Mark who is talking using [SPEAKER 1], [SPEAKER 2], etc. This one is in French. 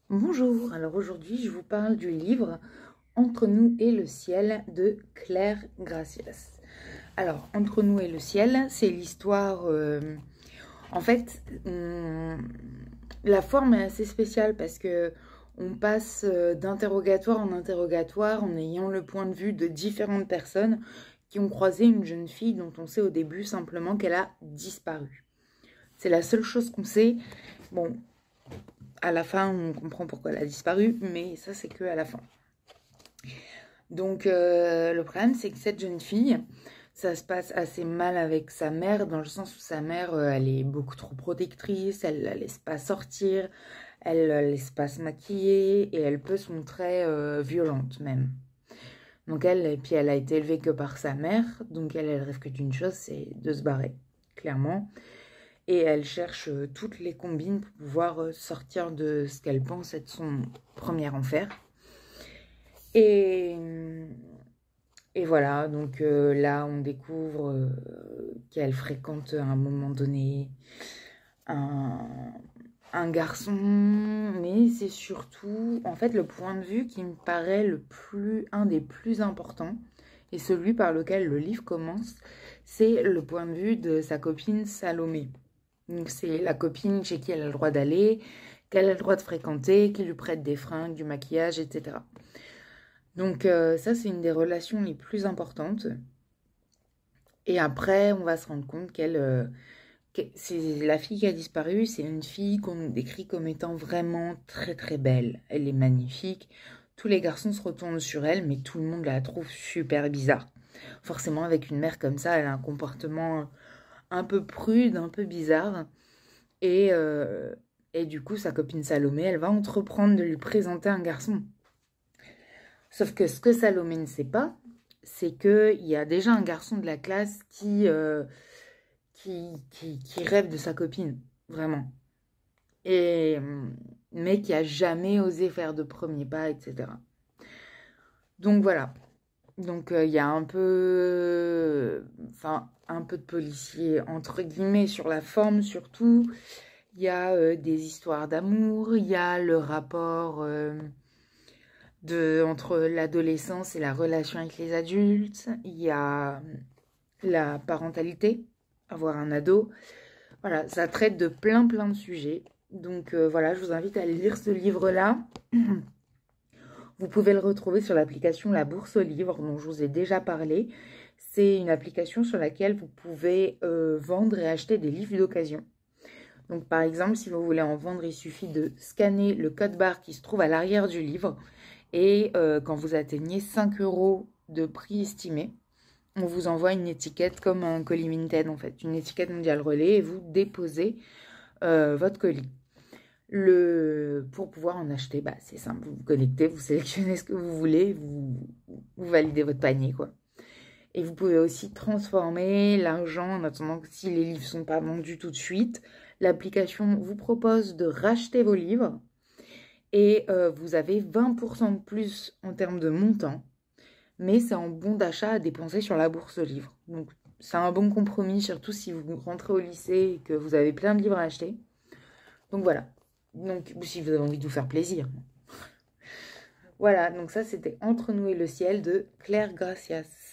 [SPEAKER 1] Bonjour, alors aujourd'hui je vous parle du livre Entre nous et le ciel de Claire Gracias. Alors, Entre nous et le ciel, c'est l'histoire... en fait, la forme est assez spéciale parce que on passe d'interrogatoire en interrogatoire en ayant le point de vue de différentes personnes qui ont croisé une jeune fille dont on sait au début simplement qu'elle a disparu. C'est la seule chose qu'on sait. Bon, à la fin, on comprend pourquoi elle a disparu, mais ça, c'est que à la fin. Donc, le problème, c'est que cette jeune fille, ça se passe assez mal avec sa mère, dans le sens où sa mère, elle est beaucoup trop protectrice, elle la laisse pas sortir, elle la laisse pas se maquiller, et elle peut se montrer violente même. Donc et puis elle a été élevée que par sa mère, donc elle rêve que d'une chose, c'est de se barrer, clairement. Et elle cherche toutes les combines pour pouvoir sortir de ce qu'elle pense être son premier enfer. Et, et voilà, donc là on découvre qu'elle fréquente à un moment donné un, un garçon, mais c'est surtout en fait le point de vue qui me paraît un des plus importants, et celui par lequel le livre commence, c'est le point de vue de sa copine Salomé. Donc c'est la copine chez qui elle a le droit d'aller, qu'elle a le droit de fréquenter, qui lui prête des fringues, du maquillage, etc. Donc ça, c'est une des relations les plus importantes. Et après, on va se rendre compte c'est la fille qui a disparu, c'est une fille qu'on nous décrit comme étant vraiment très très belle. Elle est magnifique. Tous les garçons se retournent sur elle, mais tout le monde la trouve super bizarre. Forcément, avec une mère comme ça, elle a un comportement un peu prude, un peu bizarre. Et, euh, et du coup, sa copine Salomé, elle va entreprendre de lui présenter un garçon. Sauf que ce que Salomé ne sait pas, c'est qu'il y a déjà un garçon de la classe qui rêve de sa copine, vraiment. Et, mais qui a jamais osé faire de premier pas, etc. Donc voilà. Donc il y a un peu de policier, entre guillemets, sur la forme surtout. Il y a des histoires d'amour, il y a le rapport entre l'adolescence et la relation avec les adultes, il y a la parentalité, avoir un ado. Voilà, ça traite de plein de sujets. Donc voilà, je vous invite à lire ce livre-là. Vous pouvez le retrouver sur l'application La Bourse aux livres dont je vous ai déjà parlé. C'est une application sur laquelle vous pouvez vendre et acheter des livres d'occasion. Donc par exemple, si vous voulez en vendre, il suffit de scanner le code barre qui se trouve à l'arrière du livre. Et quand vous atteignez 5 € de prix estimé, on vous envoie une étiquette comme un colis Vinted en fait, une étiquette mondiale relais, et vous déposez votre colis. Pour pouvoir en acheter, bah, c'est simple, vous vous connectez, vous sélectionnez ce que vous voulez, vous validez votre panier, quoi. Et vous pouvez aussi transformer l'argent en attendant que si les livres ne sont pas vendus tout de suite, l'application vous propose de racheter vos livres et vous avez 20% de plus en termes de montant, mais c'est en bon d'achat à dépenser sur la bourse aux livres. Donc c'est un bon compromis, surtout si vous rentrez au lycée et que vous avez plein de livres à acheter. Donc voilà. Donc si vous avez envie de vous faire plaisir. Voilà, donc ça c'était Entre nous et le ciel de Claire Gracias.